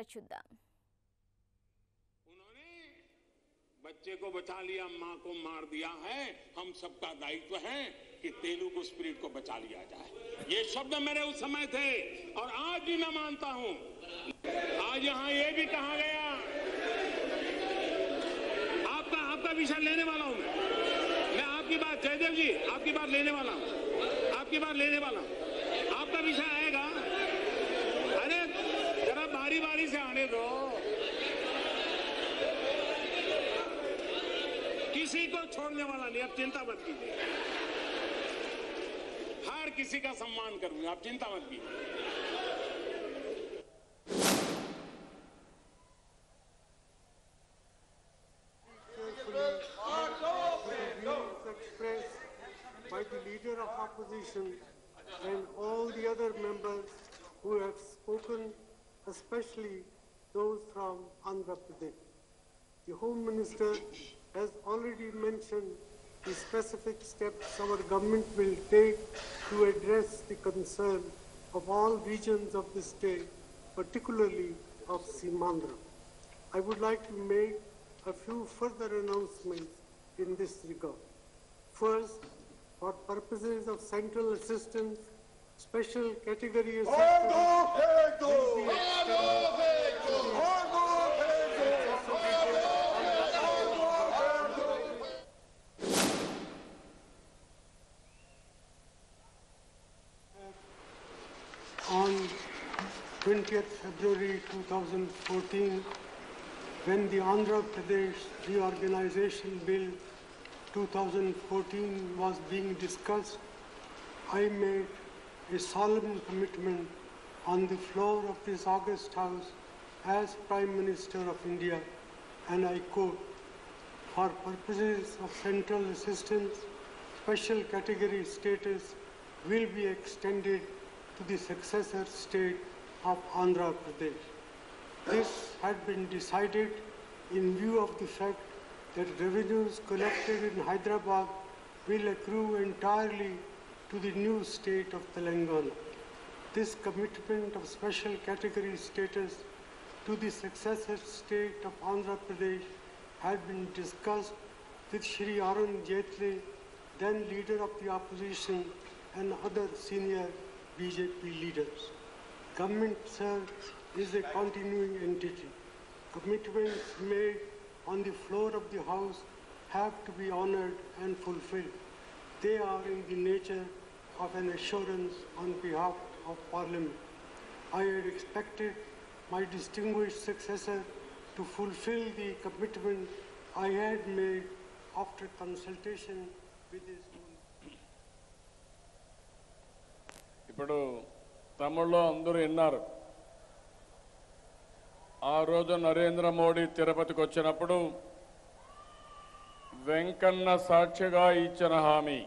ఏమంటున్నారో చూద్దాం. बच्चे को बचा लिया, मां को मार दिया है. हम सबका दायित्व है कि तेलुगु स्पिरिट को बचा लिया जाए. ये शब्द मेरे उस समय थे और आज भी मैं मानता हूं. आज यहां ये भी कहा गया, आपका विषय लेने वाला हूं. मैं आपकी बात, जयदेव जी, आपकी बात लेने वाला हूं. आपका विषय आएगा. अरे जरा बारी बारी से आने दो. किसी को छोड़ने वाला नहीं, आप चिंता मत कीजिए. हर किसी का सम्मान करूंगा, आप चिंता मत कीजिए. Expressed by the leader of opposition and all the other members who have spoken, especially those from Andhra Pradesh. The Home Minister has already mentioned the specific steps our government will take to address the concern of all regions of the state, particularly of Simandra. I would like to make a few further announcements in this regard. First, for purposes of central assistance, special category assistance will be on 20th February 2014, when the Andhra Pradesh Reorganization Bill 2014 was being discussed, I made a solemn commitment on the floor of this august house as Prime Minister of India, and I quote, "For purposes of central assistance, special category status will be extended to the successor state of Andhra Pradesh." This had been decided in view of the fact that revenues collected in Hyderabad will accrue entirely to the new state of Telangana. This commitment of special category status to the successor state of Andhra Pradesh had been discussed with Shri Arun Jaitley, then leader of the opposition, and other senior BJP leaders. Government, sir, is a continuing entity. Commitments made on the floor of the House have to be honored and fulfilled. They are in the nature of an assurance on behalf of Parliament. I had expected my distinguished successor to fulfill the commitment I had made after consultation with his own. ఇప్పుడు తమిళ్లో అందరూ విన్నారు. ఆ రోజు నరేంద్ర మోడీ తిరుపతికి వచ్చినప్పుడు వెంకన్న సాక్షిగా ఇచ్చిన హామీ,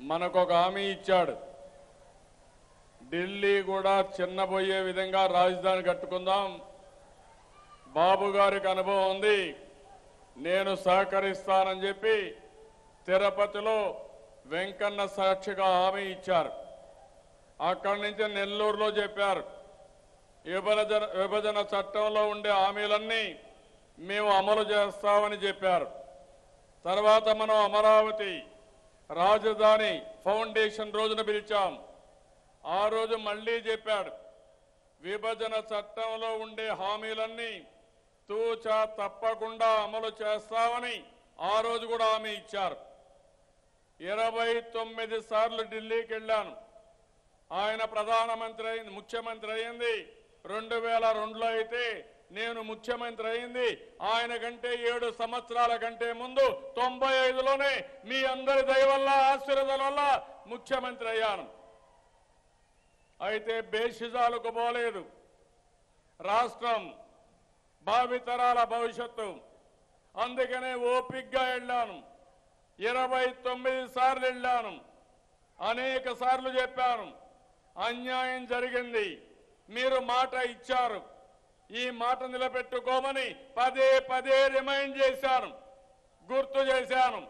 మనకొక హామీ ఇచ్చాడు. ఢిల్లీ కూడా చిన్నబోయే విధంగా రాజధాని కట్టుకుందాం, బాబు గారికి అనుభవం ఉంది, నేను సహకరిస్తానని చెప్పి తిరుపతిలో వెంకన్న సాక్షిగా హామీ ఇచ్చారు. అక్కడి నుంచి నెల్లూరులో చెప్పారు, విభజన చట్టంలో ఉండే హామీలన్నీ మేము అమలు చేస్తామని చెప్పారు. తర్వాత మనం అమరావతి రాజధాని ఫౌండేషన్ రోజున పిలిచాం. ఆ రోజు మళ్ళీ చెప్పాడు, విభజన చట్టంలో ఉండే హామీలన్నీ తూచా తప్పకుండా అమలు చేస్తామని ఆ రోజు కూడా హామీ ఇచ్చారు. 29 సార్లు ఢిల్లీకి వెళ్ళాను. ఆయన ప్రధానమంత్రి ముఖ్యమంత్రి అయింది 2002లో అయితే, నేను ముఖ్యమంత్రి అయింది ఆయన కంటే 7 సంవత్సరాల కంటే ముందు 95లోనే మీ అందరి దయ వల్ల ఆశీర్వాదం వల్ల ముఖ్యమంత్రి అయ్యాను. అయితే బేషిజాలకు పోలేదు. రాష్ట్రం భావితరాల భవిష్యత్తు, అందుకనే ఓపిగ్గా వెళ్ళాను. 29 సార్లు వెళ్ళాను. అనేక సార్లు చెప్పాను, అన్యాయం జరిగింది, మీరు మాట ఇచ్చారు, ఈ మాట నిలబెట్టుకోమని పదే పదే రిమైండ్ చేశాను, గుర్తు చేశాను.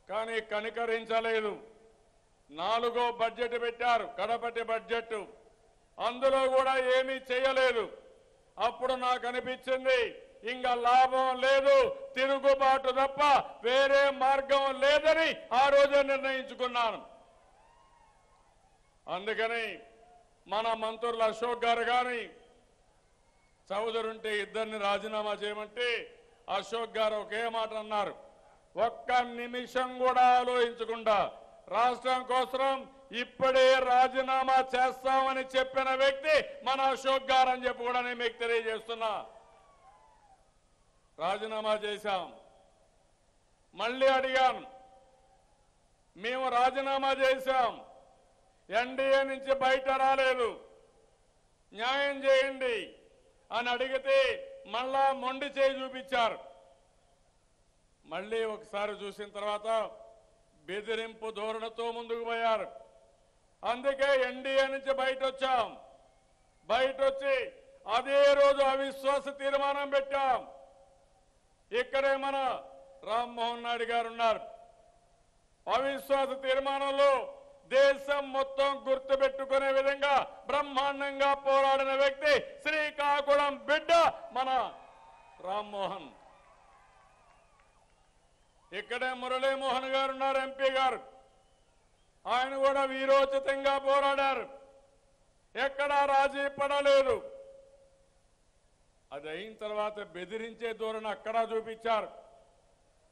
కానీ కనికరించలేదు. 4వ బడ్జెట్ పెట్టారు, కడపటి బడ్జెట్. అందులో కూడా ఏమీ చేయలేదు. అప్పుడు నాకు అనిపించింది ఇంకా లాభం లేదు, తిరుగుబాటు తప్ప వేరే మార్గం లేదని ఆ రోజే నిర్ణయించుకున్నాను. అందుకని మన మంత్రులు అశోక్ గారు కానీ చౌదరి ఉంటే ఇద్దరిని రాజీనామా చేయమంటే అశోక్ గారు ఒకే మాట అన్నారు, ఒక్క నిమిషం కూడా ఆలోచించకుండా రాష్ట్రం కోసం ఇప్పుడే రాజీనామా చేస్తామని చెప్పిన వ్యక్తి మన అశోక్ గారు అని చెప్పి కూడా నేను మీకు తెలియజేస్తున్నా. రాజీనామా చేశాం. మళ్ళీ అడిగాను, మేము రాజీనామా చేశాం, ఎన్డీఏ నుంచి బయట రాలేదు, న్యాయం చేయండి అని అడిగితే మళ్ళా మొండి చేయి చూపించారు. మళ్ళీ ఒకసారి చూసిన తర్వాత బెదిరింపు ధోరణితో ముందుకు పోయారు. అందుకే ఎన్డీఏ నుంచి బయట వచ్చాం. బయట వచ్చి అదే రోజు అవిశ్వాస తీర్మానం పెట్టాం. ఇక్కడే మన రామ్మోహన్ నాయుడు గారు ఉన్నారు. అవిశ్వాస తీర్మానంలో దేశం మొత్తం గుర్తుపెట్టుకునే విధంగా బ్రహ్మాండంగా పోరాడిన వ్యక్తి శ్రీకాకుళం బిడ్డ మన రామ్మోహన్. ఇక్కడే మురళీమోహన్ గారు ఉన్నారు, ఎంపీ గారు. ఆయన కూడా వీరోచితంగా పోరాడారు, ఎక్కడా రాజీ పడలేదు. అది అయిన తర్వాత బెదిరించే ధోరణి అక్కడ చూపించారు.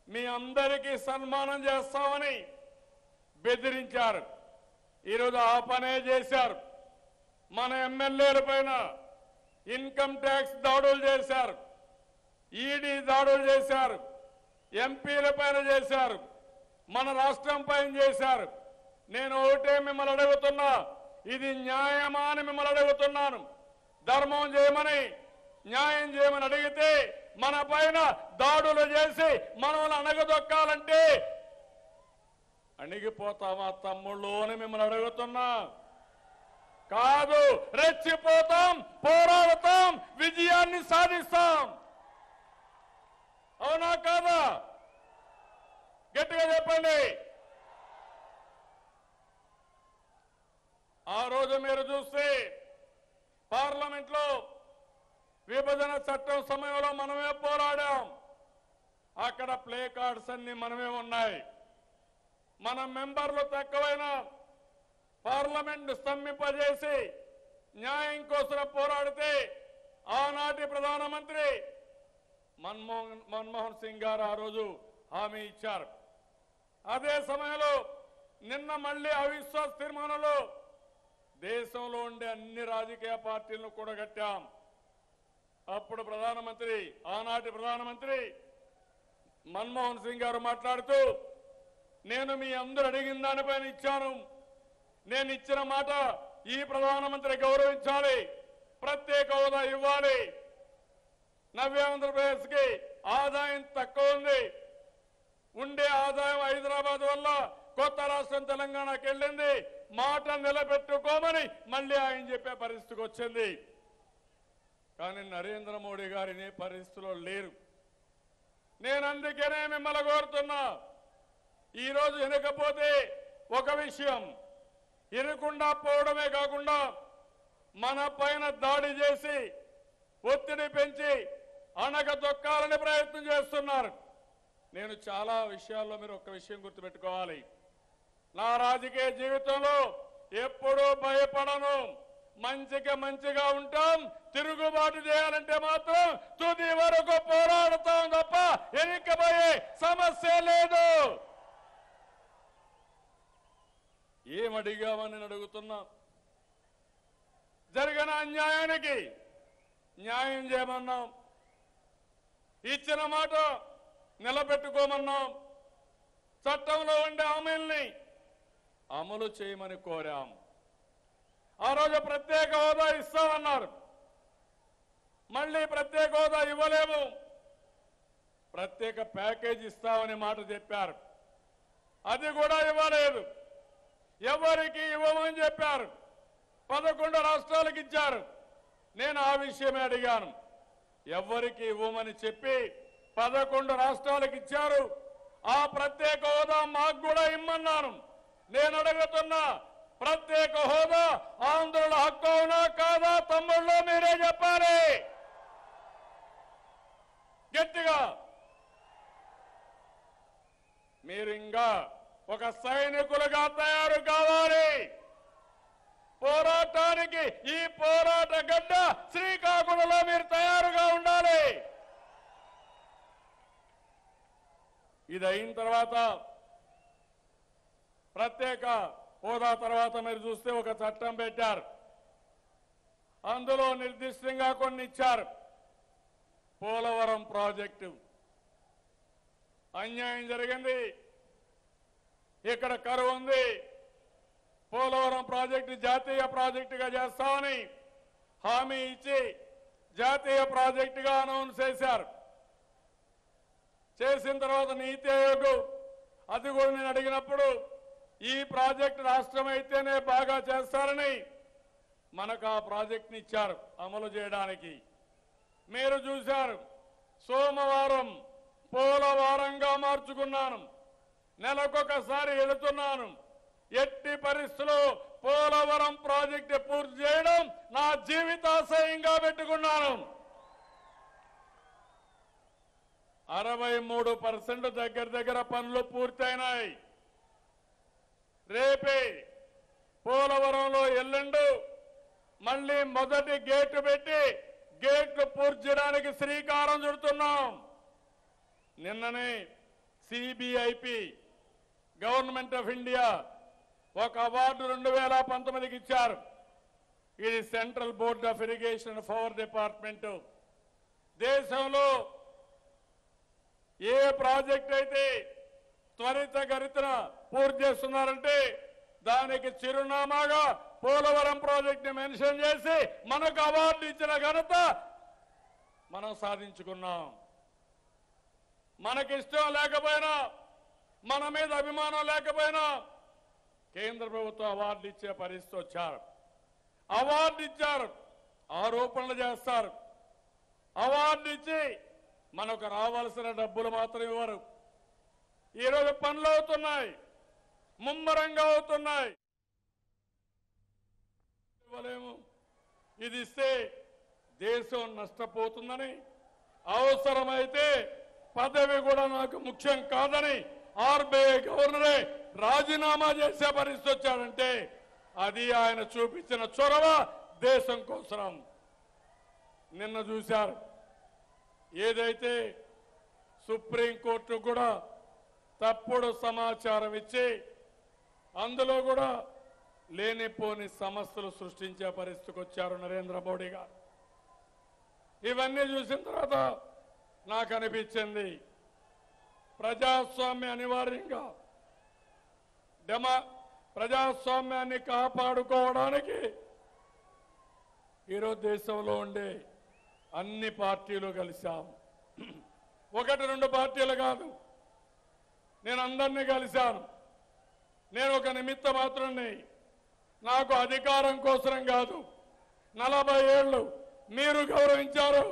మీ అందరికీ సన్మానం చేస్తామని బెదిరించారు. ఈరోజు ఆ పనే చేశారు. మన ఎమ్మెల్యేల పైన ఇన్కమ్ ట్యాక్స్ దాడులు చేశారు, ఈడీ దాడులు చేశారు, ఎంపీల పైన చేశారు, మన రాష్ట్రం పైన చేశారు. నేను ఒకటే మిమ్మల్ని అడుగుతున్నా, ఇది న్యాయమా అని మిమ్మల్ని అడుగుతున్నాను. ధర్మం చేయమని, న్యాయం చేయమని అడిగితే మన పైన దాడులు చేసి మనల్ని అణగదొక్కాలంటే అణిగిపోతామా తమ్ముళ్ళు అని మిమ్మల్ని అడుగుతున్నా. కాదు, రెచ్చిపోతాం, పోరాడతాం, విజయాన్ని సాధిస్తాం. అవునా కాదా? గట్టిగా చెప్పండి. ఆ రోజు మీరు చూస్తే పార్లమెంట్ లో విభజన చట్టం సమయంలో మనమే పోరాడాం. అక్కడ ప్లే కార్డ్స్ అన్ని మనమే ఉన్నాయి. మన మెంబర్లు తక్కువైన పార్లమెంట్ స్తంభింపజేసి న్యాయం కోసం పోరాడితే ఆనాటి ప్రధానమంత్రి మన్మోహన్ సింగ్ గారు ఆ రోజు హామీ ఇచ్చారు. అదే సమయంలో నిన్న మళ్ళీ అవిశ్వాస తీర్మానంలో దేశంలో ఉండే అన్ని రాజకీయ పార్టీలను కూడగట్టాం. అప్పుడు ప్రధానమంత్రి, ఆనాటి ప్రధానమంత్రి మన్మోహన్ సింగ్ గారు మాట్లాడుతూ, నేను మీ అందరూ అడిగిన దానిపైన ఇచ్చాను. నేను ఇచ్చిన మాట ఈ ప్రధానమంత్రి గౌరవించాలి, ప్రత్యేక హోదా ఇవ్వాలి. నవ్య ఆంధ్రప్రదేశ్ కి ఆదాయం తక్కువ ఉంది, ఉండే ఆదాయం హైదరాబాద్ వల్ల కొత్త రాష్ట్రం తెలంగాణకి వెళ్ళింది. మాట నిలబెట్టుకోమని మళ్ళీ ఆయన చెప్పే పరిస్థితికి వచ్చింది. కానీ నరేంద్ర మోడీ గారిని పరిస్థితిలో లేరు. నేను అందుకనే మిమ్మల్ని కోరుతున్నా, ఈరోజు వినకపోతే ఒక విషయం, వినకుండా పోవడమే కాకుండా మన పైన దాడి చేసి ఒత్తిడి పెంచి అణగదొక్కాలని ప్రయత్నం చేస్తున్నారు. నేను చాలా విషయాల్లో మీరు ఒక విషయం గుర్తుపెట్టుకోవాలి. నా రాజకీయ జీవితంలో ఎప్పుడూ భయపడను. మంచిగా మంచిగా ఉంటాం. తిరుగుబాటు చేయాలంటే మాత్రం తుది వరకు పోరాడుతాం తప్ప వెనక్కిపోయే సమస్య లేదు. ఏమడిగామని నేను అడుగుతున్నా. జరిగిన అన్యాయానికి న్యాయం చేయమన్నాం, ఇచ్చిన మాట నిలబెట్టుకోమన్నాం, చట్టంలో ఉండే హామీల్ని అమలు చేయమని కోరాం. ఆ రోజు ప్రత్యేక హోదా ఇస్తామన్నారు, మళ్ళీ ప్రత్యేక హోదా ఇవ్వలేము, ప్రత్యేక ప్యాకేజ్ ఇస్తామని మాట చెప్పారు, అది కూడా ఇవ్వలేదు. ఎవరికి ఇవ్వమని చెప్పారు, 11 రాష్ట్రాలకు ఇచ్చారు. నేను ఆ విషయమే అడిగాను. ఎవరికి ఇవ్వమని చెప్పి 11 రాష్ట్రాలకు ఇచ్చారు. ఆ ప్రత్యేక హోదా మాకు కూడా ఇమ్మన్నాను. నేను అడుగుతున్నా, ప్రత్యేక హోదా ఆంధ్రుల హక్కు అవునా కాదా తమ్ముళ్ళు మీరే చెప్పాలి గట్టిగా. మీరు ఇంకా ఒక సైనికులుగా తయారు కావాలి. పోరాటానికి ఈ పోరాట గడ్డ శ్రీకాకుళంలో మీరు తయారుగా ఉండాలి. ఇది అయిన తర్వాత ప్రత్యేక హోదా తర్వాత మీరు చూస్తే ఒక చట్టం పెట్టారు. అందులో నిర్దిష్టంగా కొన్ని ఇచ్చారు. పోలవరం ప్రాజెక్టు అన్యాయం జరిగింది, ఇక్కడ కరువు ఉంది, పోలవరం ప్రాజెక్టు జాతీయ ప్రాజెక్టుగా చేస్తామని హామీ ఇచ్చి జాతీయ ప్రాజెక్టుగా అనౌన్స్ చేశారు. చేసిన తర్వాత నీతి ఆయోగ్ అది కూడా నేను అడిగినప్పుడు ఈ ప్రాజెక్టు రాష్ట్రం అయితేనే బాగా చేస్తారని మనకు ఆ ప్రాజెక్టుని ఇచ్చారు అమలు చేయడానికి. మీరు చూశారు, సోమవారం పోలవారంగా మార్చుకున్నాను. నెలకొకసారి వెళుతున్నాను. ఎట్టి పరిస్థితుల్లో పోలవరం ప్రాజెక్టు పూర్తి చేయడం నా జీవితాశయంగా పెట్టుకున్నాను. 63% దగ్గర పనులు పూర్తయినాయి. రేపే పోలవరంలో ఎల్లుండు మళ్ళీ మొదటి గేటు పెట్టి గేట్లు పూర్తి చేయడానికి శ్రీకారం చుడుతున్నాం. నిన్ననే సిబిఐపి గవర్నమెంట్ ఆఫ్ ఇండియా ఒక అవార్డు 2019కి ఇచ్చారు. ఇది central board of irrigation power department. దేశంలో ఏ ప్రాజెక్ట్ అయితే త్వరితగతిన పూర్తి చేస్తున్నారంటే దానికి చిరునామాగా పోలవరం ప్రాజెక్టుని మెన్షన్ చేసి మనకు అవార్డు ఇచ్చిన ఘనత మనం సాధించుకున్నాం. మనకిష్టం లేకపోయినా, మన మీద అభిమానం లేకపోయినా కేంద్ర ప్రభుత్వం అవార్డు ఇచ్చే పరిస్థితి వచ్చారు. అవార్డు ఇచ్చారు, ఆరోపణలు చేస్తారు. అవార్డు ఇచ్చి మనకు రావాల్సిన డబ్బులు మాత్రం ఇవ్వరు. ఈరోజు పనులు అవుతున్నాయి, ముమ్మరంగా అవుతున్నాయి. ఇవ్వలేము. ఇది ఇస్తే దేశం నష్టపోతుందని, అవసరమైతే పదవి కూడా నాకు ముఖ్యం కాదని ఆర్బీఐ గవర్నరే రాజీనామా చేసే పరిస్థితి వచ్చాడంటే అది ఆయన చూపించిన చొరవ దేశం కోసం. నిన్న చూశారు, ఏదైతే సుప్రీంకోర్టు కూడా తప్పుడు సమాచారం ఇచ్చి అందులో కూడా లేనిపోని సమస్యలు సృష్టించే పరిస్థితికి వచ్చారు నరేంద్ర మోడీ గారు. ఇవన్నీ చూసిన తర్వాత నాకు అనిపించింది, ప్రజాస్వామ్య అనివార్యంగా ప్రజాస్వామ్యాన్ని కాపాడుకోవడానికి ఈరోజు దేశంలో ఉండే అన్ని పార్టీలు కలిశాం. 1-2 పార్టీలు కాదు, నేను అందరినీ కలిశాను. నేను ఒక నిమిత్త మాత్రాన్ని, నాకు అధికారం కోసం కాదు. 40 ఏళ్ళు మీరు గౌరవించారు,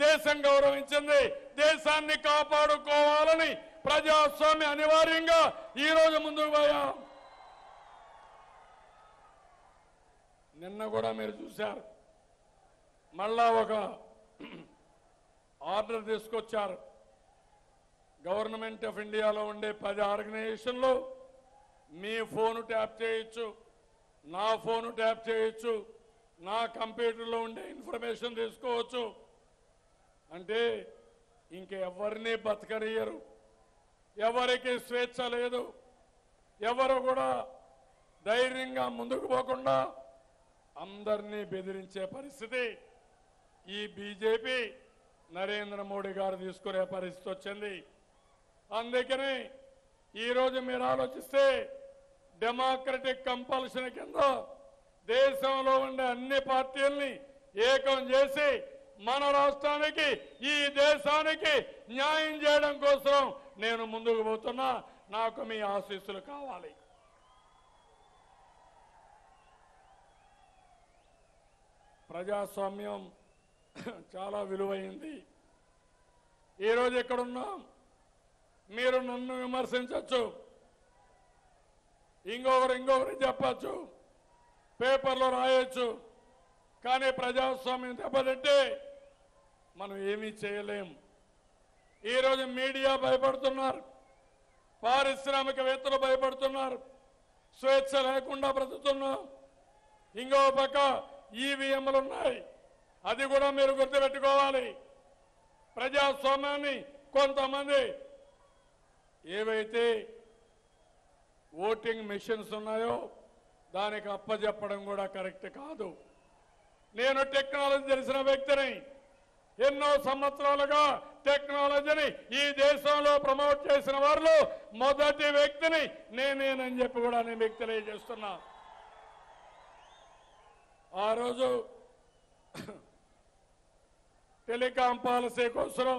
దేశం గౌరవించింది. దేశాన్ని కాపాడుకోవాలని ప్రజాస్వామ్య అనివార్యంగా ఈరోజు ముందుకు పోయాం. నిన్న కూడా మీరు చూశారు, మళ్ళా ఒక ఆర్డర్ తీసుకొచ్చారు. గవర్నమెంట్ ఆఫ్ ఇండియాలో ఉండే 10 ఆర్గనైజేషన్లు మీ ఫోను ట్యాప్ చేయొచ్చు, నా ఫోను ట్యాప్ చేయొచ్చు, నా కంప్యూటర్లో ఉండే ఇన్ఫర్మేషన్ తీసుకోవచ్చు. అంటే ఇంకెవరిని బతకనియరు, ఎవరికి స్వేచ్ఛ లేదు. ఎవరు కూడా ధైర్యంగా ముందుకు పోకుండా అందరినీ బెదిరించే పరిస్థితి ఈ బీజేపీ నరేంద్ర మోడీ గారు తీసుకునే పరిస్థితి వచ్చింది. అందుకని ఈరోజు మీరు ఆలోచిస్తే డెమోక్రటిక్ కంపల్షన్ కింద దేశంలో ఉండే అన్ని పార్టీల్ని ఏకం చేసి మన రాష్ట్రానికి, ఈ దేశానికి న్యాయం చేయడం కోసం నేను ముందుకు పోతున్నా. నాకు మీ ఆశీస్సులు కావాలి. ప్రజాస్వామ్యం చాలా విలువైంది. ఈరోజు ఎక్కడున్నాం, మీరు నన్ను విమర్శించవచ్చు, ఇంకొకరు చెప్పచ్చు, పేపర్లో రాయొచ్చు, కానీ ప్రజాస్వామ్యం దెబ్బతింటే మనం ఏమీ చేయలేం. ఈరోజు మీడియా భయపడుతున్నారు, పారిశ్రామికవేత్తలు భయపడుతున్నారు, స్వేచ్ఛ లేకుండా బ్రతుకుతున్నాం. ఇంకో పక్క ఈవీఎంలు ఉన్నాయి, అది కూడా మీరు గుర్తుపెట్టుకోవాలి. ప్రజాస్వామ్యాన్ని కొంతమంది ఏవైతే ఓటింగ్ మెషిన్స్ ఉన్నాయో దానికి అప్పచెప్పడం కూడా కరెక్ట్ కాదు. నేను టెక్నాలజీ తెలిసిన వ్యక్తిని, ఎన్నో సంవత్సరాలుగా టెక్నాలజీని ఈ దేశంలో ప్రమోట్ చేసిన వారిలో మొదటి వ్యక్తిని నేనేనని చెప్పి కూడా నేను మీకు తెలియజేస్తున్నా. ఆ రోజు టెలికాం పాలసీ కోసం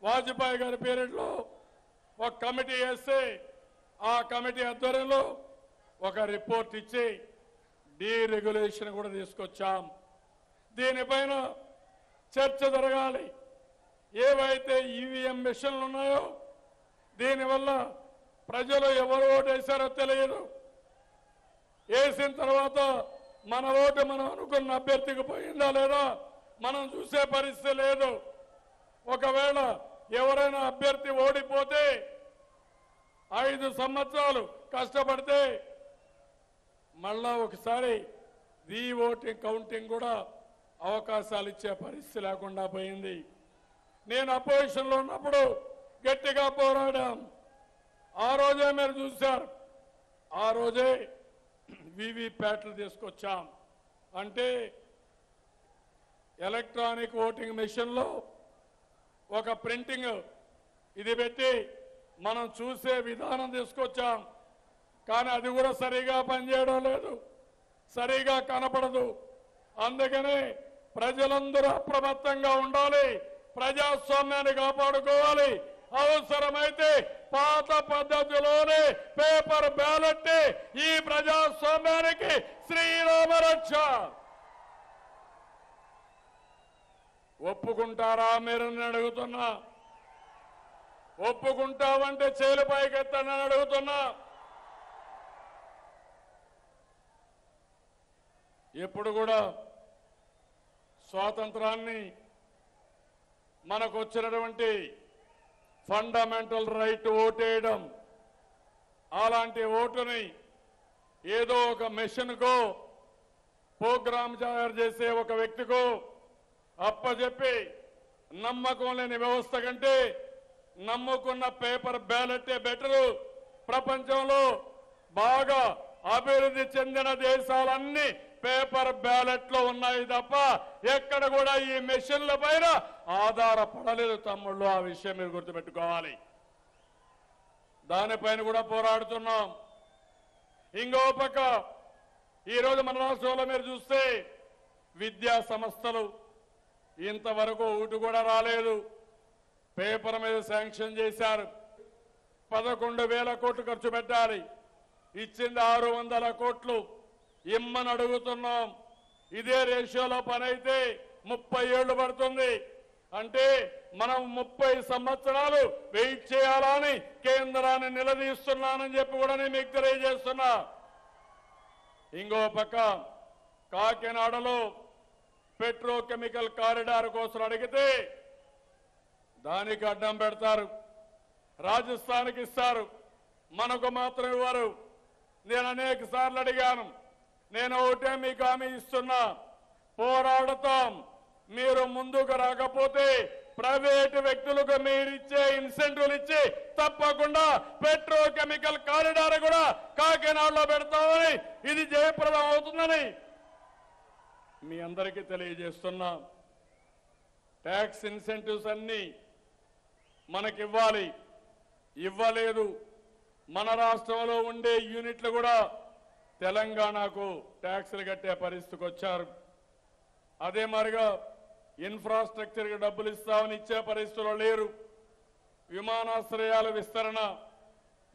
వాజ్పేయి గారి పీరియడ్లో ఒక కమిటీ వేస్తే ఆ కమిటీ ఆధ్వర్యంలో ఒక రిపోర్ట్ ఇచ్చి డీరెగ్యులేషన్ కూడా తీసుకొచ్చాం. దీనిపైన చర్చ జరగాలి. ఏవైతే ఈవీఎం మిషన్లు ఉన్నాయో దీనివల్ల ప్రజలు ఎవరు ఓటేశారో తెలియదు. వేసిన తర్వాత మన ఓటు మనం అనుకున్న అభ్యర్థికి పోయిందా లేదా మనం చూసే పరిస్థితి లేదు. ఒకవేళ ఎవరైనా అభ్యర్థి ఓడిపోతే 5 సంవత్సరాలు కష్టపడితే మళ్ళా ఒకసారి రీ ఓటింగ్ కౌంటింగ్ కూడా అవకాశాలు ఇచ్చే పరిస్థితి లేకుండా పోయింది. నేను అపోజిషన్లో ఉన్నప్పుడు గట్టిగా పోరాడాం. ఆ రోజే మీరు చూశారు, ఆ రోజే వీవీప్యాట్లు తీసుకొచ్చాం. అంటే ఎలక్ట్రానిక్ ఓటింగ్ మెషిన్లో ఒక ప్రింటింగ్ ఇది పెట్టి మనం చూసే విధానం తీసుకొచ్చాం. కానీ అది కూడా సరిగా పనిచేయడం లేదు, సరిగా కనపడదు. అందుకనే ప్రజలందరూ అప్రమత్తంగా ఉండాలి, ప్రజాస్వామ్యాన్ని కాపాడుకోవాలి. అవసరమైతే పాత పద్ధతిలోనే పేపర్ బ్యాలెట్ ఈ ప్రజాస్వామ్యానికి శ్రీరామరక్ష. ఒప్పుకుంటారా మీరు అడుగుతున్నా? ఒప్పుకుంటావంటే చేలు పైకెత్తని అడుగుతున్నా. ఎప్పుడు కూడా స్వాతంత్రాన్ని మనకు వచ్చినటువంటి ఫండమెంటల్ రైట్ ఓటేయడం, అలాంటి ఓటుని ఏదో ఒక మెషిన్కో ప్రోగ్రామ్ తయారు చేసే ఒక వ్యక్తికో అప్పచెప్పి నమ్మకం లేని వ్యవస్థ కంటే నమ్ముకున్న పేపర్ బ్యాలెటే బెటరు. ప్రపంచంలో బాగా అభివృద్ధి చెందిన దేశాలన్నీ పేపర్ బ్యాలెట్ లో ఉన్నాయి తప్ప ఎక్కడ కూడా ఈ మెషిన్ల పైన ఆధారపడలేదు తమ్ముళ్ళు. ఆ విషయం మీరు గుర్తుపెట్టుకోవాలి. దానిపైన కూడా పోరాడుతున్నాం. ఇంకో పక్క ఈరోజు మన రాష్ట్రంలో మీరు చూస్తే విద్యా సంస్థలు ఇంతవరకు ఒకటి కూడా రాలేదు. పేపర్ మీద శాంక్షన్ చేశారు. 11,000 కోట్లు ఖర్చు పెట్టాలి, ఇచ్చింది 600 కోట్లు ఇమ్మని అడుగుతున్నాం. ఇదే రేషియోలో పని అయితే 30 ఏళ్లు పడుతుంది. అంటే మనం 30 సంవత్సరాలు వెయిట్ చేయాలని కేంద్రాన్ని నిలదీస్తున్నానని చెప్పి కూడా నేను మీకు తెలియజేస్తున్నా. ఇంకో పక్క కాకినాడలో పెట్రోకెమికల్ కారిడార్ కోసం అడిగితే దానికి అడ్డం పెడతారు. రాజస్థాన్కి ఇస్తారు, మనకు మాత్రం ఇవ్వరు. నేను అనేక సార్లు అడిగాను. నేను ఒకటే మీకు హామీ ఇస్తున్నా, పోరాడతాం. మీరు ముందుకు రాకపోతే ప్రైవేటు వ్యక్తులకు మీరు ఇచ్చే ఇన్సెంటివ్లు ఇచ్చి తప్పకుండా పెట్రోకెమికల్ కారిడార్ కూడా కాకినాడలో పెడతామని, ఇది జయప్రదం అవుతుందని మీ అందరికీ తెలియజేస్తున్నా. ట్యాక్స్ ఇన్సెంటివ్స్ అన్ని మనకివ్వాలి, ఇవ్వలేదు. మన రాష్ట్రంలో ఉండే యూనిట్లు కూడా తెలంగాణకు ట్యాక్సులు కట్టే పరిస్థితికి వచ్చారు. అదే మరిగా ఇన్ఫ్రాస్ట్రక్చర్కి డబ్బులు ఇస్తామని ఇచ్చే పరిస్థితుల్లో లేరు. విమానాశ్రయాల విస్తరణ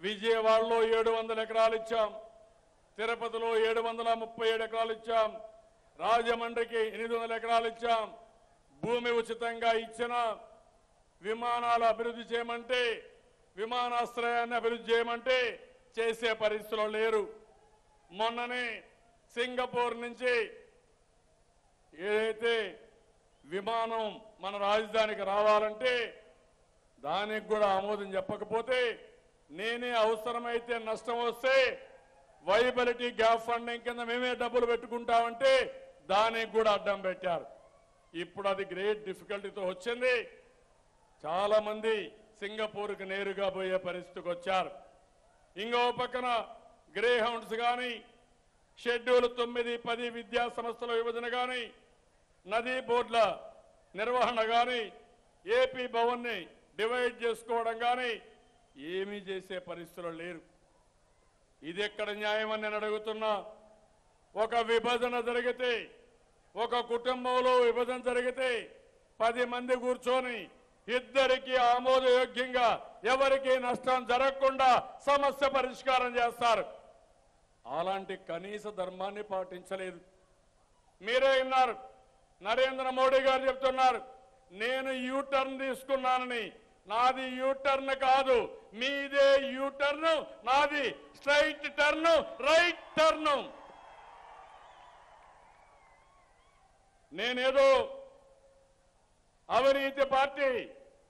విజయవాడలో 700 ఎకరాలు ఇచ్చాం, తిరుపతిలో 737 ఎకరాలు ఇచ్చాం, రాజమండ్రికి 800 ఎకరాలు ఇచ్చాం. భూమి ఉచితంగా ఇచ్చిన విమానాలు అభివృద్ధి చేయమంటే, విమానాశ్రయాన్ని అభివృద్ధి చేయమంటే చేసే పరిస్థితిలో లేరు. మొన్ననే సింగపూర్ నుంచి ఏదైతే విమానం మన రాజధానికి రావాలంటే దానికి కూడా ఆమోదం చెప్పకపోతే నేనే అవసరమైతే నష్టం వస్తే వైబిలిటీ గ్యాప్ ఫండింగ్ కింద మేమే డబ్బులు పెట్టుకుంటామంటే దానికి కూడా అడ్డం పెట్టారు. ఇప్పుడు అది గ్రేట్ డిఫికల్టీతో వచ్చింది. చాలా మంది సింగపూర్కి నేరుగా పోయే పరిస్థితికి వచ్చారు. ఇంకో పక్కన గ్రే హౌండ్స్ కానీ, షెడ్యూల్ 9, 10 విద్యా సంస్థల విభజన కానీ, నదీ బోర్డుల నిర్వహణ కానీ, ఏపీ భవన్ని డివైడ్ చేసుకోవడం కానీ ఏమీ చేసే పరిస్థితులు లేరు. ఇది ఎక్కడ న్యాయం అని నేను అడుగుతున్నా. ఒక విభజన జరిగితే, ఒక కుటుంబంలో విభజన జరిగితే 10 మంది కూర్చొని ఇద్దరికి ఆమోదయోగ్యంగా ఎవరికి నష్టం జరగకుండా సమస్య పరిష్కారం చేస్తారు. అలాంటి కనీస ధర్మాన్ని పాటించలేదు. మీరే విన్నారు, నరేంద్ర మోడీ గారు చెప్తున్నారు, నేను యూటర్న్ తీసుకున్నానని. నాది యూటర్న్ కాదు, మీదే యూటర్న్, నాది స్ట్రైట్ టర్న్, రైట్ టర్న్. నేనేదో అవినీతి పార్టీ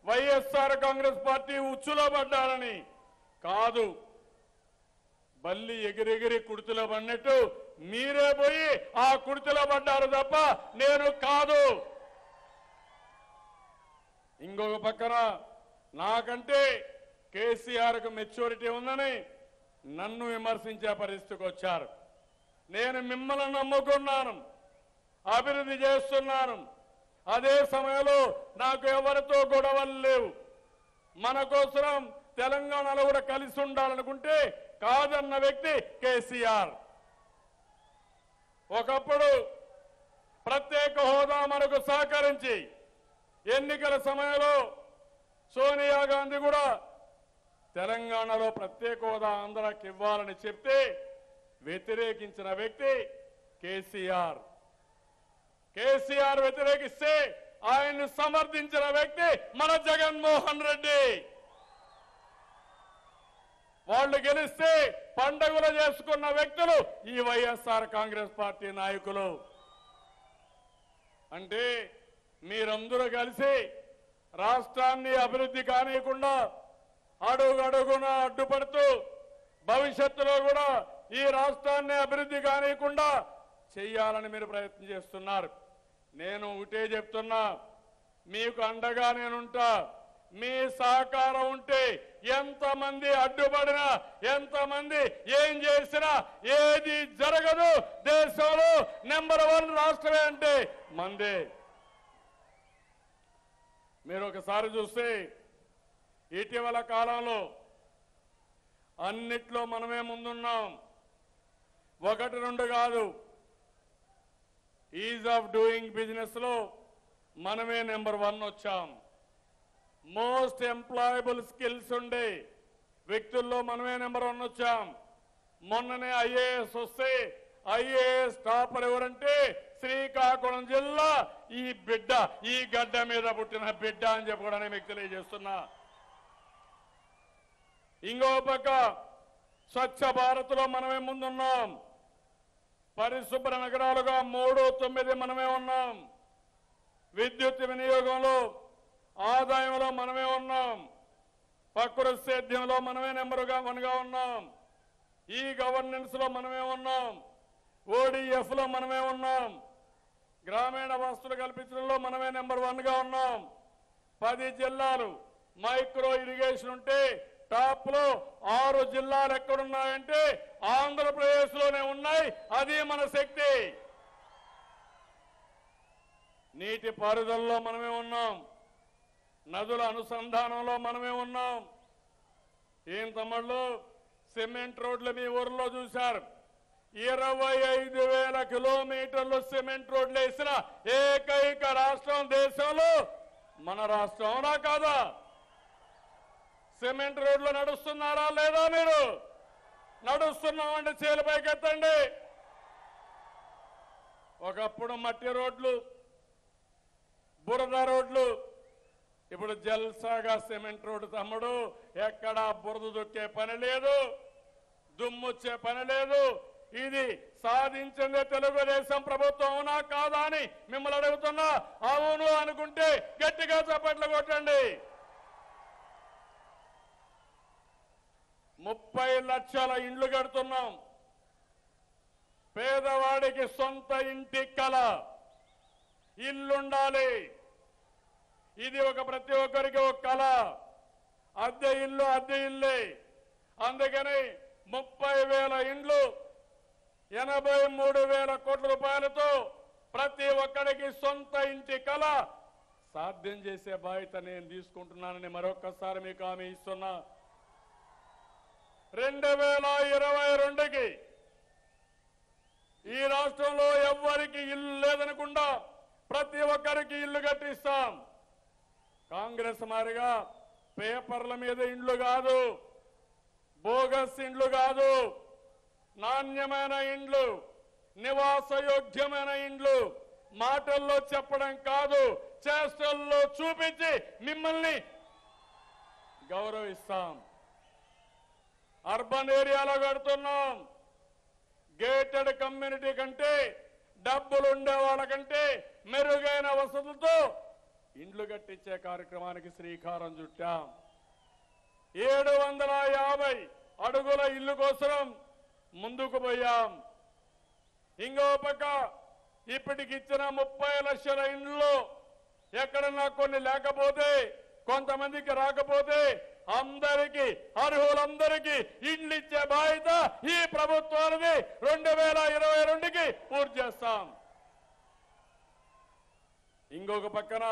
వైఎస్ఆర్ కాంగ్రెస్ పార్టీ ఉచ్చులో పడ్డానని కాదు. బల్లి ఎగిరెగిరి కుర్తులో పడినట్టు మీరే పోయి ఆ కుర్తులో పడ్డారు తప్ప నేను కాదు. ఇంకొక పక్కన నాకంటే కేసీఆర్కు మెచ్యూరిటీ ఉందని నన్ను విమర్శించే పరిస్థితికి వచ్చారు. నేను మిమ్మల్ని నమ్ముకున్నాను, అభివృద్ధి చేస్తున్నాను. అదే సమయంలో నాకు ఎవరితో గొడవలు లేవు. మన కోసం తెలంగాణలో కూడా కలిసి ఉండాలనుకుంటే కాదన్న వ్యక్తి కేసీఆర్. ఒకప్పుడు ప్రత్యేక హోదా మనకు సహకరించి ఎన్నికల సమయంలో సోనియా గాంధీ కూడా తెలంగాణలో ప్రత్యేక హోదా ఆంధ్రాకి ఇవ్వాలని చెప్తే వ్యతిరేకించిన వ్యక్తి కేసీఆర్. కేసీఆర్ వ్యతిరేకిస్తే ఆయన్ని సమర్థించిన వ్యక్తి మన జగన్మోహన్ రెడ్డి. వాళ్ళు గెలిస్తే పండుగలు చేసుకున్న వ్యక్తులు ఈ వైఎస్ఆర్ కాంగ్రెస్ పార్టీ నాయకులు. అంటే మీరందరూ కలిసి రాష్ట్రాన్ని అభివృద్ధి కానియకుండా అడుగడుగున అడ్డుపడుతూ భవిష్యత్తులో కూడా ఈ రాష్ట్రాన్ని అభివృద్ధి కానియకుండా చెయ్యాలని మీరు ప్రయత్నం చేస్తున్నారు. నేను ఒకటే చెప్తున్నా, మీకు అండగా నేనుంటా. మీ సహకారం ఉంటే ఎంతమంది అడ్డుపడినా, ఎంతమంది ఏం చేసినా ఏది జరగదు. దేశంలో నెంబర్ 1 రాష్ట్రమే అంటే మందే. మీరు ఒకసారి చూస్తే ఇటీవల కాలంలో అన్నిట్లో మనమే ముందున్నాం. 1, 2 కాదు, ఈజ్ ఆఫ్ డూయింగ్ బిజినెస్ లో మనమే నెంబర్ 1 వచ్చాం. మోస్ట్ ఎంప్లాయబుల్ స్కిల్స్ ఉండే వ్యక్తుల్లో మనమే నెంబర్ 1 వచ్చాం. మొన్ననే ఐఏఎస్ వస్తే ఐఏఎస్ టాపర్ ఎవరంటే శ్రీకాకుళం జిల్లా ఈ బిడ్డ, ఈ గడ్డ మీద పుట్టిన బిడ్డ అని చెప్పుకోవడానికి మీకు తెలియజేస్తున్నా. ఇంకో పక్క స్వచ్ఛ భారత్ లో మనమే ముందున్నాం. పరిశుభ్ర నగరాలుగా 3, 9 మనమే ఉన్నాం. విద్యుత్ వినియోగంలో, ఆదాయంలో మనమే ఉన్నాం. ప్రకృతి సేద్యంలో మనమే నెంబర్ 1గా ఉన్నాం. ఈ గవర్నెన్స్ లో మనమే ఉన్నాం. ఓడిఎఫ్ లో మనమే ఉన్నాం. గ్రామీణ వసతులు కల్పించడంలో మనమే నెంబర్ 1గా ఉన్నాం. 10 జిల్లాలు మైక్రో ఇరిగేషన్ ఉంటే టాప్ లో 6 జిల్లాలు ఎక్కడున్నాయంటే ఆంధ్రప్రదేశ్ లోనే ఉన్నాయి. అది మన శక్తి. నీటి పారుదలలో మనమే ఉన్నాం. నదుల అనుసంధానంలో మనమే ఉన్నాం. ఏం తమ్ముళ్ళు, సిమెంట్ రోడ్లు మీ ఊర్లో చూశారు. 25,000 కిలోమీటర్లు సిమెంట్ రోడ్లు వేసిన ఏకైక రాష్ట్రం దేశంలో మన రాష్ట్రం. అవునా కాదా? సిమెంట్ రోడ్లు నడుస్తున్నారా లేదా? మీరు నడుస్తున్నామంటే చేతుల పైకెత్తండి. ఒకప్పుడు మట్టి రోడ్లు, బురద రోడ్లు, ఇప్పుడు జల్సాగా సిమెంట్ రోడ్డు. తమ్ముడు, ఎక్కడా బురద దొక్కే పని లేదు, దుమ్ముచ్చే పని లేదు. ఇది సాధించింది తెలుగుదేశం ప్రభుత్వం అవునా కాదా అని మిమ్మల్ని అడుగుతున్నా. అవును అనుకుంటే గట్టిగా చప్పట్లు కొట్టండి. 30 లక్షల ఇండ్లు కడుతున్నాం. పేదవాడికి సొంత ఇంటి కల, ఇల్లుండాలి. ఇది ప్రతి ఒక్కరికి ఒక కళ. అద్దె ఇల్లే. అందుకని 30,000 ఇండ్లు 83,000 కోట్ల రూపాయలతో ప్రతి ఒక్కరికి సొంత ఇంటి కళ సాధ్యం చేసే బాధ్యత నేను తీసుకుంటున్నానని మరొక్కసారి మీకు హామీ ఇస్తున్నా. 2022కి ఈ రాష్ట్రంలో ఎవ్వరికి ఇల్లు లేదనకుండా ప్రతి ఒక్కరికి ఇల్లు కట్టిస్తాం. కాంగ్రెస్ మారిగా పేపర్ల మీద ఇండ్లు కాదు, బోగస్ ఇండ్లు కాదు, నాణ్యమైన ఇండ్లు, నివాసయోగ్యమైన ఇండ్లు మాటల్లో చెప్పడం కాదు, చేష్టల్లో చూపించి మిమ్మల్ని గౌరవిస్తాం. అర్బన్ ఏరియాలో కడుతున్నాం. గేటెడ్ కమ్యూనిటీ కంటే, డబ్బులు ఉండే వాళ్ళకంటే మెరుగైన వసతులతో ఇండ్లు కట్టించే కార్యక్రమానికి శ్రీకారం చుట్టాం. 750 అడుగుల ఇల్లు కోసం ముందుకు పోయాం. ఇంకో పక్క ఇప్పటికిచ్చిన 30 లక్షల ఇండ్లు ఎక్కడన్నా కొన్ని లేకపోతే, కొంతమందికి రాకపోతే అందరికీ, అర్హులందరికీ ఇండ్లు ఇచ్చే బాధ్యత ఈ ప్రభుత్వానికి 2022కి పూర్తి చేస్తాం. ఇంకొక పక్కన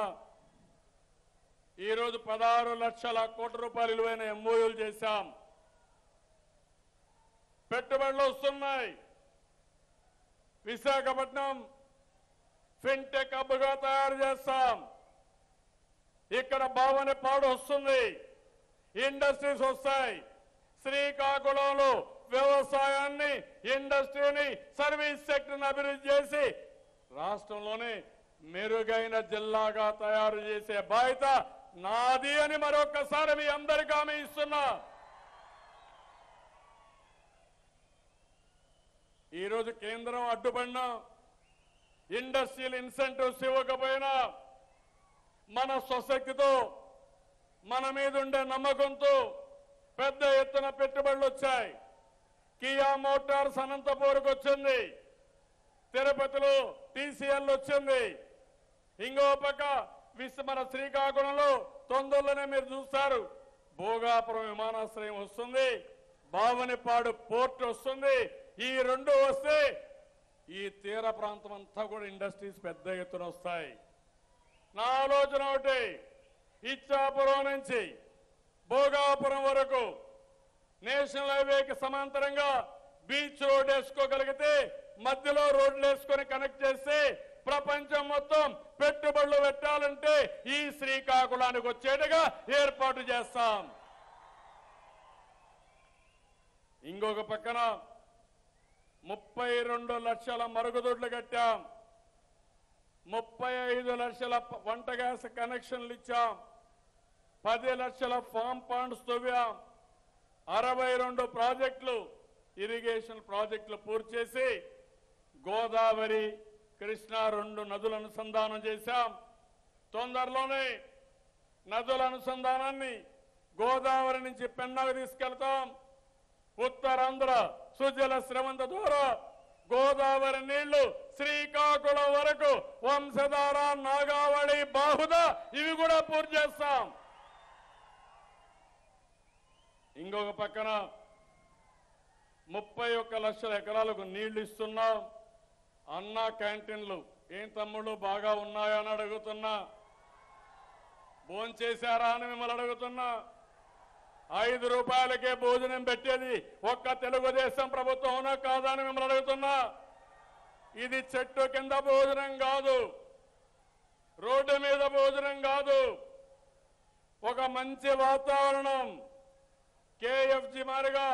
ఈరోజు 16 లక్షల కోట్ల రూపాయలు విలువైన ఎంఓయూలు చేశాం. పెట్టుబడులు వస్తున్నాయి. విశాఖపట్నం ఫిన్టెక్ హబ్గా తయారు చేస్తాం. ఇక్కడ భావనపాడు వస్తుంది, ఇండస్ట్రీస్ వస్తాయి. శ్రీకాకుళంలో వ్యవసాయాన్ని, ఇండస్ట్రీని, సర్వీస్ సెక్టర్ని అభివృద్ధి చేసి రాష్ట్రంలోనే మెరుగైన జిల్లాగా తయారు చేసే బాధ్యత నాది అని మరొక్కసారి మీ అందరికీ హామీ ఇస్తున్నా. ఈరోజు కేంద్రం అడ్డుపడినా, ఇండస్ట్రియల్ ఇన్సెంటివ్స్ ఇవ్వకపోయినా మన స్వశక్తితో, మన మీద ఉండే నమ్మకంతో పెద్ద ఎత్తున పెట్టుబడులు వచ్చాయి. కియా మోటార్స్ అనంతపూర్కి వచ్చింది, తిరుపతిలో టీసీఎల్ వచ్చింది. ఇంకో పక్క మన శ్రీకాకుళంలో తొందరలోనే మీరు చూస్తారు భోగాపురం విమానాశ్రయం వస్తుంది, భావనపాడు పోర్ట్ వస్తుంది. ఈ రెండు వస్తే ఈ తీర ప్రాంతం అంతా కూడా ఇండస్ట్రీస్ పెద్ద ఎత్తున వస్తాయి. నా ఆలోచన ఒకటి, ఇచ్చాపురం నుంచి భోగాపురం వరకు నేషనల్ హైవేకి సమాంతరంగా బీచ్ రోడ్ వేసుకోగలిగితే, మధ్యలో రోడ్లు వేసుకొని కనెక్ట్ చేస్తే ప్రపంచం మొత్తం పెట్టుబడులు పెట్టాలంటే ఈ శ్రీకాకుళానికి వచ్చేట్టుగా ఏర్పాటు చేస్తాం. ఇంకొక పక్కన 32 లక్షల మరుగుదొడ్లు కట్టాం, 35 లక్షల వంట గ్యాస్ కనెక్షన్లు ఇచ్చాం, 10 లక్షల ఫామ్ పాండ్స్ తవ్వాం, 62 ప్రాజెక్టులు, ఇరిగేషన్ ప్రాజెక్టులు పూర్తి చేసి గోదావరి, కృష్ణా 2 నదుల అనుసంధానం చేశాం. తొందరలోనే నదుల అనుసంధానాన్ని గోదావరి నుంచి పెన్నాకు తీసుకెళ్తాం. ఉత్తరాంధ్ర సుజల స్రవంత ద్వారా గోదావరి నీళ్లు శ్రీకాకుళం వరకు వంశధార, నాగావళి, బాహుద ఇవి కూడా పూర్తి చేస్తాం. ఇంకొక పక్కన 31 లక్షల ఎకరాలకు నీళ్లు ఇస్తున్నాం. అన్నా క్యాంటీన్లు ఏం తమ్ముళ్ళు బాగా ఉన్నాయా అని అడుగుతున్నా, భోంచేశారా అని మిమ్మల్ని అడుగుతున్నా. 5 రూపాయలకే భోజనం పెట్టేది ఒక్క తెలుగుదేశం ప్రభుత్వం అవునా కాదా అని మిమ్మల్ని అడుగుతున్నా. ఇది చెట్టు కింద భోజనం కాదు, రోడ్డు మీద భోజనం కాదు, ఒక మంచి వాతావరణం. కేఎఫ్జీ మారిగా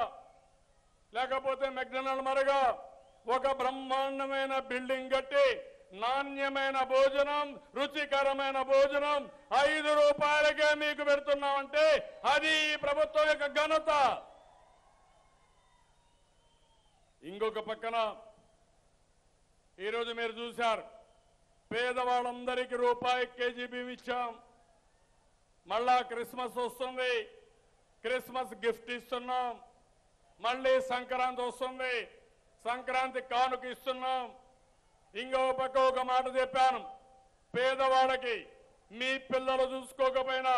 లేకపోతే మెక్డొనాల్డ్ మారిగా ఒక బ్రహ్మాండమైన బిల్డింగ్ కట్టి నాణ్యమైన భోజనం, రుచికరమైన భోజనం 5 రూపాయలకే మీకు పెడుతున్నామంటే అది ఈ ప్రభుత్వం యొక్క ఘనత. ఇంకొక పక్కన ఈరోజు మీరు చూశారు, పేదవాళ్ళందరికీ రూపాయి కేజీ బియ్యం ఇచ్చాం. మళ్ళా క్రిస్మస్ వస్తుంది, క్రిస్మస్ గిఫ్ట్ ఇస్తున్నాం. మళ్ళీ సంక్రాంతి వస్తుంది, సంక్రాంతి కానుక ఇస్తున్నాం. ఇంకో పక్క ఒక మాట చెప్పాను, పేదవాళ్ళకి మీ పిల్లలు చూసుకోకపోయినా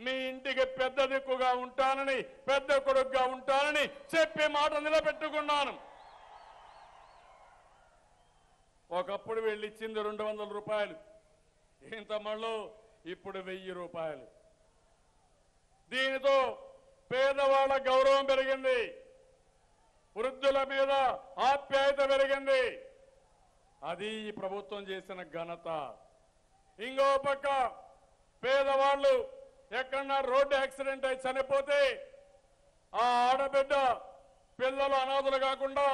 మీ ఇంటికి పెద్ద దిక్కుగా ఉంటానని, పెద్ద కొడుకుగా ఉంటానని చెప్పి మాట నిలబెట్టుకున్నాను. ఒకప్పుడు వీళ్ళు ఇచ్చింది 200 రూపాయలు, ఇంత మళ్ళీ ఇప్పుడు 1000 రూపాయలు. దీనితో పేదవాళ్ళ గౌరవం పెరిగింది, వృద్ధుల మీద ఆప్యాయత పెరిగింది. అది ఈ ప్రభుత్వం చేసిన ఘనత. ఇంకో పక్క పేదవాళ్ళు ఎక్కడన్నా రోడ్డు యాక్సిడెంట్ అయి చనిపోతే ఆ ఆడబిడ్డ పిల్లలు అనాథులు కాకుండా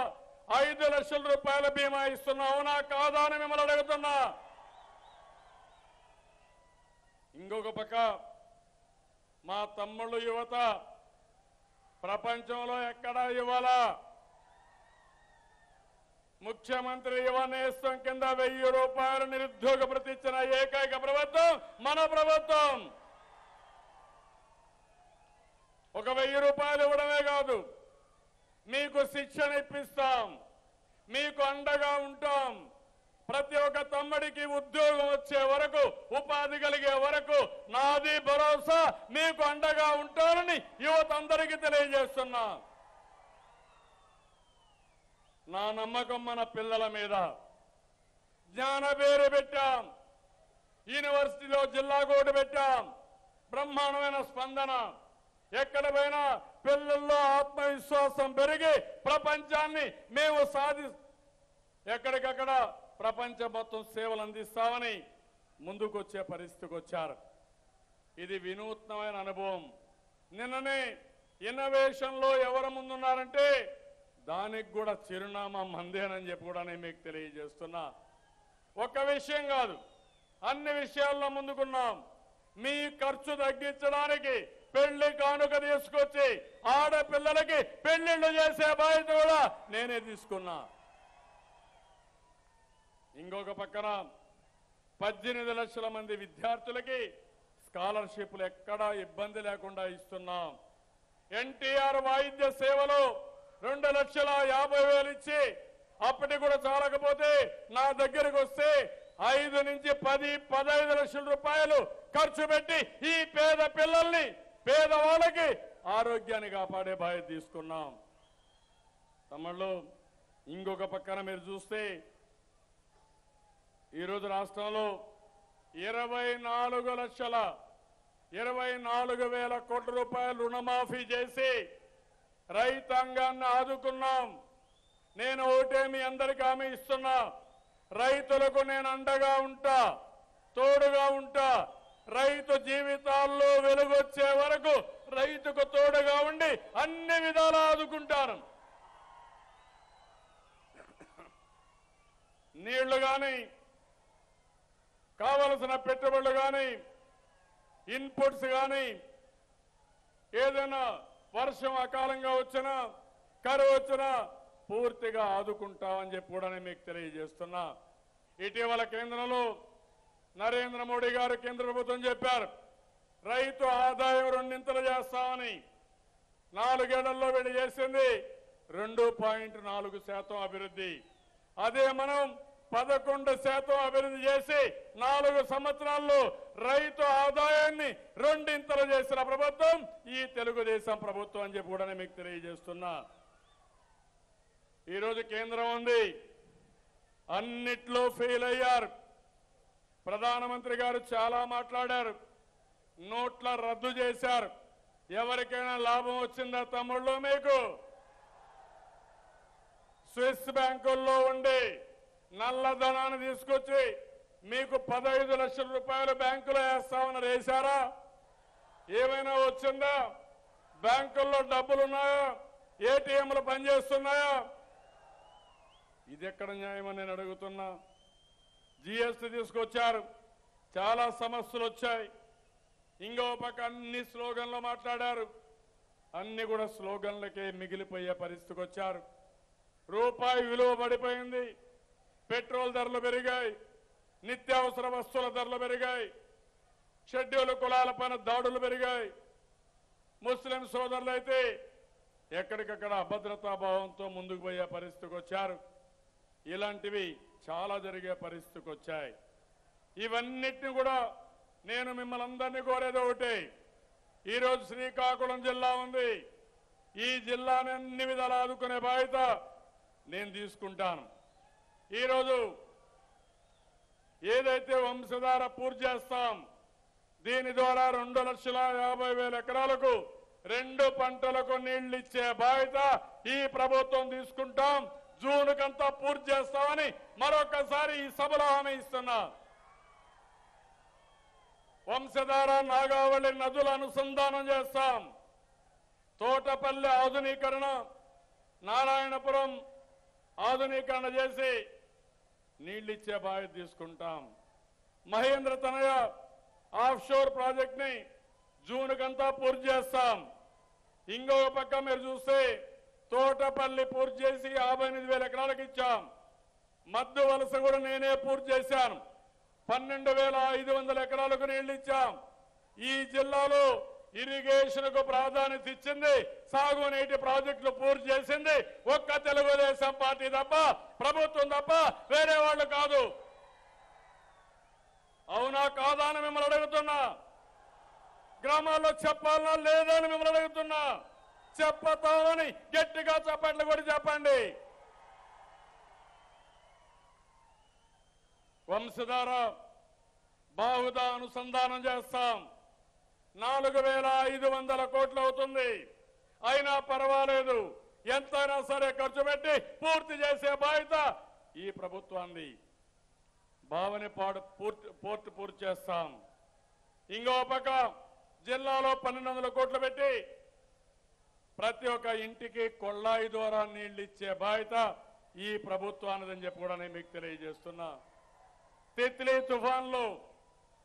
5 లక్షల రూపాయల బీమా ఇస్తున్నా. అవునా కాదా అని మిమ్మల్ని అడుగుతున్నా. ఇంకొక పక్క మా తమ్ముళ్ళు యువత ప్రపంచంలో ఎక్కడా ఇవ్వాలా, ముఖ్యమంత్రి యువ నేస్తం కింద 1000 రూపాయలు నిరుద్యోగ భృతి ఇచ్చిన ఏకైక ప్రభుత్వం మన ప్రభుత్వం. ఒక 1000 రూపాయలు ఇవ్వడమే కాదు, మీకు శిక్షణ ఇప్పిస్తాం, మీకు అండగా ఉంటాం. ప్రతి ఒక్క తమ్ముడికి ఉద్యోగం వచ్చే వరకు, ఉపాధి కలిగే వరకు నాది భరోసా, మీకు అండగా ఉంటానని యువత అందరికీ తెలియజేస్తున్నా. నా నమ్మకం మన పిల్లల మీద. జ్ఞానబేరి పెట్టాం, యూనివర్సిటీలో జిల్లా కోడ్ పెట్టాం, బ్రహ్మాండమైన స్పందన. ఎక్కడ పోయినా పిల్లల్లో ఆత్మవిశ్వాసం పెరిగి ప్రపంచాన్ని మేము ఎక్కడికక్కడ ప్రపంచం మొత్తం సేవలు అందిస్తామని ముందుకొచ్చే పరిస్థితికి వచ్చారు. ఇది వినూత్నమైన అనుభవం. నిన్ననే ఇన్నోవేషన్లో ఎవరు ముందున్నారంటే దానికి కూడా చిరునామా మందేనని చెప్పి కూడా నేను మీకు తెలియజేస్తున్నా. ఒక విషయం కాదు, అన్ని విషయాల్లో ముందుకున్నాం. మీ ఖర్చు తగ్గించడానికి పెళ్లి కానుక తీసుకొచ్చి ఆడపిల్లలకి పెళ్లిళ్ళు చేసే బాధ్యత కూడా నేనే తీసుకున్నా. ఇంకొక పక్కన 18 లక్షల మంది విద్యార్థులకి స్కాలర్షిప్లు ఎక్కడా ఇబ్బంది లేకుండా ఇస్తున్నాం. ఎన్టీఆర్ వైద్య సేవలో 2,50,000 ఇచ్చి అప్పటికి కూడా చాలకపోతే నా దగ్గరికి వస్తే 5 నుంచి 10-15 లక్షల రూపాయలు ఖర్చు పెట్టి ఈ పేద పిల్లల్ని, పేదవాళ్ళకి ఆరోగ్యాన్ని కాపాడే బాధ్యత తీసుకున్నాం. తమిళలో ఇంకొక పక్కన మీరు చూస్తే ఈరోజు రాష్ట్రంలో 24,24,000 కోట్ల రూపాయలు రుణమాఫీ చేసి రైతాంగాన్ని ఆదుకున్నాం. నేను ఒకటే మీ అందరికీ హామీ ఇస్తున్నా, రైతులకు నేను అండగా ఉంటా, తోడుగా ఉంటా. రైతు జీవితాల్లో వెలుగొచ్చే వరకు రైతుకు తోడుగా ఉండి అన్ని విధాలా ఆదుకుంటాను. నీళ్లు కానీ, కావలసిన పెట్టుబడులు కానీ, ఇన్పుట్స్ కానీ, ఏదైనా వర్షం అకాలంగా వచ్చినా, కరువు వచ్చినా పూర్తిగా ఆదుకుంటామని చెప్పి కూడా నేను మీకు తెలియజేస్తున్నా. ఇటీవల కేంద్రంలో నరేంద్ర మోడీ గారు కేంద్ర ప్రభుత్వం చెప్పారు, రైతు ఆదాయం 2 చేస్తామని. 4 ఏళ్లలో వీళ్ళు చేసింది 2.4% అభివృద్ధి. అదే మనం 11% అభివృద్ధి చేసి 4 సంవత్సరాల్లో రైతు ఆదాయాన్ని 2 చేసిన ప్రభుత్వం ఈ తెలుగుదేశం ప్రభుత్వం అని చెప్పి కూడా మీకు తెలియజేస్తున్నా. ఈరోజు కేంద్రం ఉంది, అన్నిట్లో ఫెయిల్ అయ్యారు. ప్రధానమంత్రి గారు చాలా మాట్లాడారు, నోట్ల రద్దు చేశారు. ఎవరికైనా లాభం వచ్చిందా తమ్ముళ్ళు? మీకు స్విస్ బ్యాంకుల్లో ఉండి నల్లధనాన్ని తీసుకొచ్చి మీకు 15 లక్షల రూపాయలు బ్యాంకులో వేస్తామని వేశారా? ఏమైనా వచ్చిందా? బ్యాంకుల్లో డబ్బులున్నాయా? ఏటీఎంలు పనిచేస్తున్నాయా? ఇది ఎక్కడ న్యాయమని నేను అడుగుతున్నా. జీఎస్టీ తీసుకొచ్చారు, చాలా సమస్యలు వచ్చాయి. ఇంకో పక్క అన్ని స్లోగన్లు మాట్లాడారు, అన్ని కూడా స్లోగన్లకే మిగిలిపోయే పరిస్థితికి వచ్చారు. రూపాయి విలువ పడిపోయింది, పెట్రోల్ ధరలు పెరిగాయి, నిత్యావసర వస్తువుల ధరలు పెరిగాయి, షెడ్యూల్ కులాలపైన దాడులు పెరిగాయి. ముస్లిం సోదరులు అయితే ఎక్కడికక్కడ అభద్రతా భావంతో ముందుకు పోయే పరిస్థితికి వచ్చారు. ఇలాంటివి చాలా జరిగే పరిస్థితికి వచ్చాయి. ఇవన్నిటిని కూడా నేను మిమ్మల్ని అందరినీ కోరేది ఒకటే, ఈరోజు శ్రీకాకుళం జిల్లా ఉంది. ఈ జిల్లాని అన్ని విధాలు ఆదుకునే బాధ్యత నేను తీసుకుంటాను. ఈరోజు ఏదైతే వంశధార పూర్తి చేస్తాం, దీని ద్వారా 2,50,000 ఎకరాలకు 2 పంటలకు నీళ్లు ఇచ్చే బాధ్యత ఈ ప్రభుత్వం తీసుకుంటాం. జూన్ కంతా పూర్తి చేస్తామని మరొకసారి ఈ సభలో హామీ ఇస్తున్నా. వంశధార నాగావళి నదుల అనుసంధానం చేస్తాం. తోటపల్లి ఆధునీకరణ, నారాయణపురం ఆధునీకరణ చేసి నీళ్లిచ్చే బాధ్యత తీసుకుంటాం. మహేంద్ర తనయ ఆఫ్షోర్ ప్రాజెక్ట్ ని జూన్ కంతా పూర్తి చేస్తాం. ఇంకొక పక్క మీరు చూస్తే తోటపల్లి పూర్తి చేసి 58,000 ఎకరాలకు ఇచ్చాం. మద్దు వలస కూడా నేనే పూర్తి చేశాను. 12,500 ఎకరాలకు నీళ్లు ఇచ్చాం. ఈ జిల్లాలో ఇరిగేషన్ కు ప్రాధాన్యత ఇచ్చింది, సాగునీటి ప్రాజెక్టులు పూర్తి చేసింది ఒక్క తెలుగుదేశం పార్టీ తప్ప, ప్రభుత్వం తప్ప వేరే వాళ్ళు కాదు. అవునా కాదా అని మిమ్మల్ని అడుగుతున్నా. గ్రామాల్లో చెప్పాలనా లేదా అని మిమ్మల్ని అడుగుతున్నా. చెప్పతామని గట్టిగా చప్పట్లు కూడా చెప్పండి. వంశధార బాహుదా అనుసంధానం చేస్తాం. 4,500 కోట్లు అవుతుంది. అయినా పర్వాలేదు, ఎంతైనా సరే ఖర్చు పెట్టి పూర్తి చేసే బాధ్యత ఈ ప్రభుత్వాన్ని. భావనిపాడు పోర్టు పూర్తి చేస్తాం. ఇంకో పక్క జిల్లాలో 1,200 కోట్లు పెట్టి ప్రతి ఒక్క ఇంటికి కొళ్ళాయి ద్వారా నీళ్లు ఇచ్చే బాధ్యత ఈ ప్రభుత్వానిదని చెప్పి కూడా నేను మీకు తెలియజేస్తున్నా. తిత్లీ తుఫాన్లో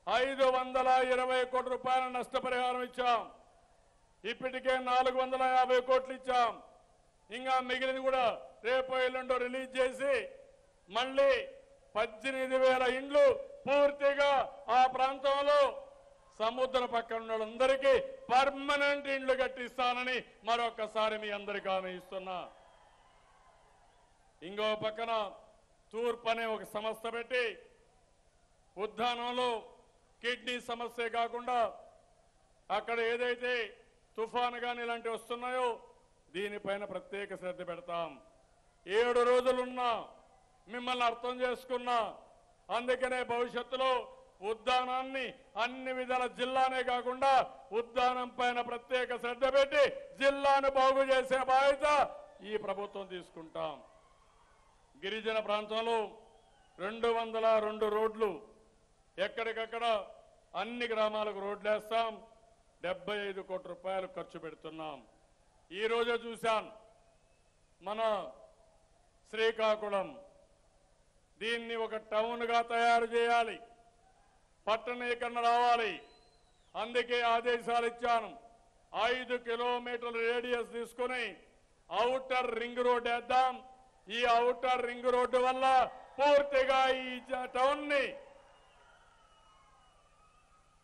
520 కోట్ల రూపాయల నష్టపరిహారం ఇచ్చాం. ఇప్పటికే 450 కోట్లు ఇచ్చాం. ఇంకా మిగిలిన కూడా రేపు ఎల్లుండో రిలీజ్ చేసి మళ్ళీ 18,000 ఇండ్లు పూర్తిగా ఆ ప్రాంతంలో సముద్ర పక్కన ఉన్న వాళ్ళందరికీ పర్మనెంట్ ఇండ్లు కట్టిస్తానని మరొకసారి మీ అందరికీ హామీ ఇస్తున్నా. ఇంకో పక్కన తూర్పు అనే ఒక సంస్థ పెట్టి ఉద్దానంలో కిడ్నీ సమస్య కాకుండా అక్కడ ఏదైతే తుఫాను కానీ ఇలాంటివి వస్తున్నాయో దీనిపైన ప్రత్యేక శ్రద్ధ పెడతాం. 7 రోజులున్నా మిమ్మల్ని అర్థం చేసుకున్నా. అందుకనే భవిష్యత్తులో ఉద్దానాన్ని అన్ని విధాల జిల్లానే కాకుండా ఉద్దానం పైన ప్రత్యేక శ్రద్ధ పెట్టి జిల్లాను బాగు చేసే బాధ్యత ఈ ప్రభుత్వం తీసుకుంటాం. గిరిజన ప్రాంతంలో 202 రోడ్లు ఎక్కడికక్కడ అన్ని గ్రామాలకు రోడ్లు వేస్తాం. 75 కోట్ల రూపాయలు ఖర్చు పెడుతున్నాం. ఈ రోజే చూశాను మన శ్రీకాకుళం, దీన్ని ఒక టౌన్ గా తయారు చేయాలి, పట్టణీకరణ రావాలి. అందుకే ఆదేశాలు ఇచ్చాను. 5 కిలోమీటర్ల రేడియస్ తీసుకుని ఔటర్ రింగ్ రోడ్ వేద్దాం. ఈ ఔటర్ రింగ్ రోడ్డు వల్ల పూర్తిగా ఈ టౌన్ ని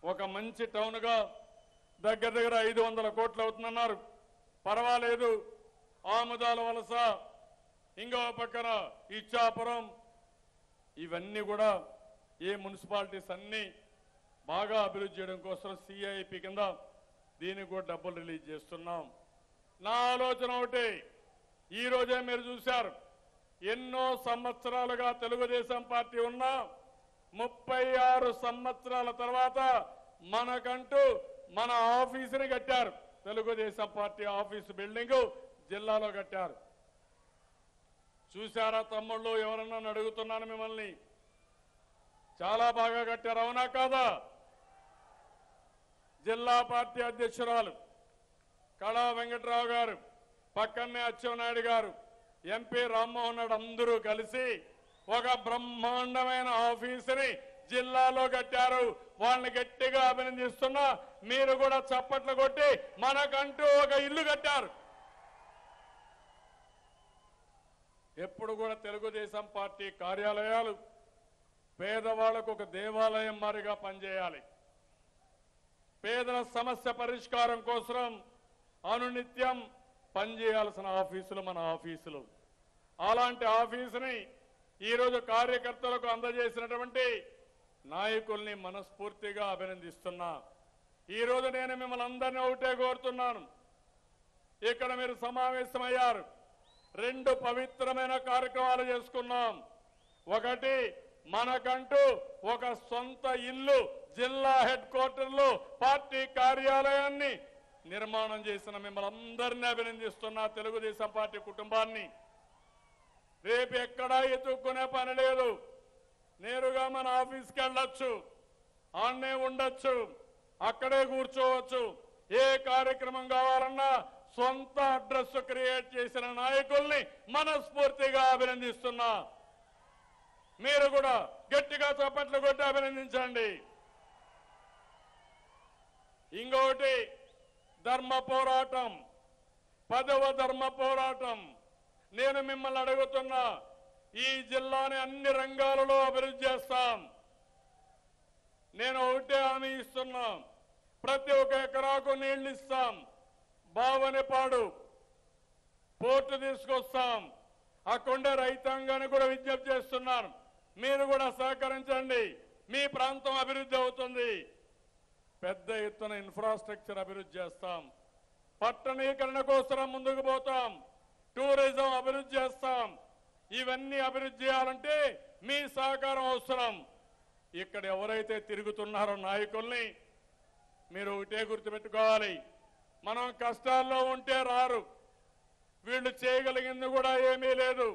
ఒక మంచి టౌన్ గా దగ్గర 500 కోట్లు అవుతుందన్నారు. పర్వాలేదు. ఆముదాల వలస, ఇంకో పక్కన ఇచ్చాపురం, ఇవన్నీ కూడా ఏ మున్సిపాలిటీస్ అన్ని బాగా అభివృద్ధి చేయడం కోసం సిఐపి కింద దీనికి కూడా డబ్బులు రిలీజ్ చేస్తున్నాం. నా ఆలోచన ఒకటి, ఈ రోజే మీరు చూశారు, ఎన్నో సంవత్సరాలుగా తెలుగుదేశం పార్టీ ఉన్నా 36 సంవత్సరాల తర్వాత మనకంటూ మన ఆఫీసుని కట్టారు. తెలుగుదేశం పార్టీ ఆఫీసు బిల్డింగ్ జిల్లాలో కట్టారు. చూశారా తమ్ముళ్ళు? ఎవరన్నా అడుగుతున్నాను మిమ్మల్ని. చాలా బాగా కట్టారు, అవునా కాదా? జిల్లా పార్టీ అధ్యక్షురాలు కళా వెంకట్రావు గారు, పక్కనే అచ్చెన్నాయుడు గారు, ఎంపీ రామ్మోహన్ రెడ్డి అందరూ కలిసి ఒక బ్రహ్మాండమైన ఆఫీసుని జిల్లాలో కట్టారు. వాళ్ళని గట్టిగా అభినందిస్తున్నా. మీరు కూడా చప్పట్లు కొట్టి మనకంటూ ఒక ఇల్లు కట్టారు. ఎప్పుడు కూడా తెలుగుదేశం పార్టీ కార్యాలయాలు పేదవాళ్లకు ఒక దేవాలయం మాదిరిగా పనిచేయాలి. పేదల సమస్య పరిష్కారం కోసం అనునిత్యం పనిచేయాల్సిన ఆఫీసులు మన ఆఫీసులు. అలాంటి ఆఫీసుని ఈరోజు కార్యకర్తలకు అందజేసినటువంటి నాయకుల్ని మనస్ఫూర్తిగా అభినందిస్తున్నా. ఈరోజు నేను మిమ్మల్ని అందరినీ ఒకటే కోరుతున్నాను. ఇక్కడ మీరు సమావేశమయ్యారు. 2 పవిత్రమైన కార్యక్రమాలు చేసుకున్నాం. ఒకటి, మనకంటూ ఒక సొంత ఇల్లు జిల్లా హెడ్ క్వార్టర్లో పార్టీ కార్యాలయాన్ని నిర్మాణం చేసిన మిమ్మల్ని అందరినీ అభినందిస్తున్నా. తెలుగుదేశం పార్టీ కుటుంబాన్ని రేపు ఎక్కడా ఎత్తుక్కునే పని లేదు. నేరుగా మన ఆఫీస్కి వెళ్ళొచ్చు, ఆన్నే ఉండొచ్చు, అక్కడే కూర్చోవచ్చు. ఏ కార్యక్రమం కావాలన్నా సొంత అడ్రస్ క్రియేట్ చేసిన నాయకుల్ని మనస్ఫూర్తిగా అభినందిస్తున్నా. మీరు కూడా గట్టిగా చప్పట్లు కొట్టి అభినందించండి. ఇంకొకటి, ధర్మ పోరాటం, 10వ ధర్మ పోరాటం. నేను మిమ్మల్ని అడుగుతున్నా, ఈ జిల్లాని అన్ని రంగాలలో అభివృద్ధి చేస్తాం. నేను ఒకటే హామీ ఇస్తున్నా, ప్రతి ఒక్క ఎకరాకు నీళ్లు ఇస్తాం. బావనపాడు పోర్టు తీసుకొస్తాం. అక్కడే రైతాంగాన్ని కూడా విజ్ఞప్తి చేస్తున్నాను, మీరు కూడా సహకరించండి. మీ ప్రాంతం అభివృద్ధి అవుతుంది. పెద్ద ఎత్తున ఇన్ఫ్రాస్ట్రక్చర్ అభివృద్ధి చేస్తాం. పట్టణీకరణ కోసం ముందుకు పోతాం. టూరిజం అభివృద్ధి చేస్తాం. ఇవన్నీ అభివృద్ధి చేయాలంటే మీ సహకారం అవసరం. ఇక్కడ ఎవరైతే తిరుగుతున్నారో నాయకుల్ని మీరు ఒకటే గుర్తుపెట్టుకోవాలి, మనం కష్టాల్లో ఉంటే రారు. వీళ్ళు చేయగలిగింది కూడా ఏమీ లేదు.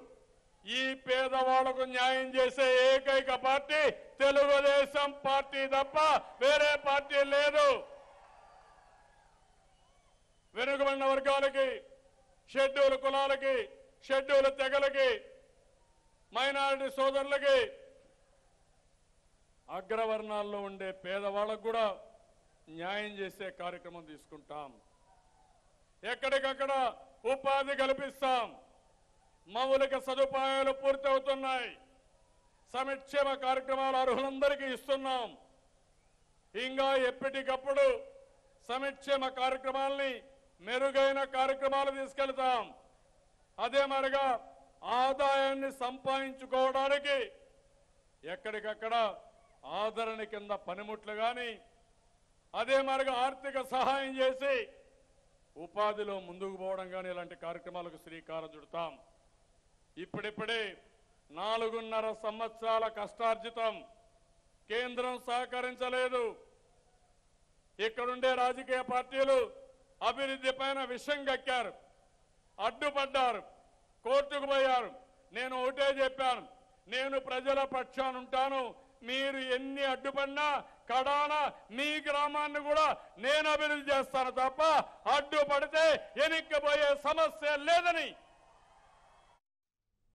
ఈ పేదవాళ్లకు న్యాయం చేసే ఏకైక పార్టీ తెలుగుదేశం పార్టీ తప్ప వేరే పార్టీ లేదు. వెనుకబడిన వర్గాలకి, షెడ్యూల్ కులాలకి, షెడ్యూల్ తెగలకి, మైనారిటీ సోదరులకి, అగ్రవర్ణాల్లో ఉండే పేదవాళ్ళకు కూడా న్యాయం చేసే కార్యక్రమం తీసుకుంటాం. ఎక్కడికక్కడ ఉపాధి కల్పిస్తాం. మౌలిక సదుపాయాలు పూర్తవుతున్నాయి. సంక్షేమ కార్యక్రమాలు అర్హులందరికీ ఇస్తున్నాం. ఇంకా ఎప్పటికప్పుడు సంక్షేమ కార్యక్రమాల్ని మెరుగైన కార్యక్రమాలు తీసుకెళ్తాం. అదే మరిగా ఆదాయాన్ని సంపాదించుకోవడానికి ఎక్కడికక్కడ ఆదరణ కింద పనిముట్లు కానీ, అదే మరిగా ఆర్థిక సహాయం చేసి ఉపాధిలో ముందుకు పోవడం కానీ ఇలాంటి కార్యక్రమాలకు శ్రీకారం చుడతాం. ఇప్పుడిప్పుడే 4.5 సంవత్సరాల కష్టార్జితం కేంద్రం సహకరించలేదు. ఇక్కడుండే రాజకీయ పార్టీలు అభివృద్ధి పైన విషం కక్కారు, అడ్డుపడ్డారు, కోర్టుకు పోయారు. నేను ఒకటే చెప్పాను, నేను ప్రజల పక్షాన ఉంటాను. మీరు ఎన్ని అడ్డుపడినా కడాన మీ గ్రామాన్ని కూడా నేను అభివృద్ధి చేస్తాను తప్ప అడ్డుపడితే వెనక్కిపోయే సమస్య లేదని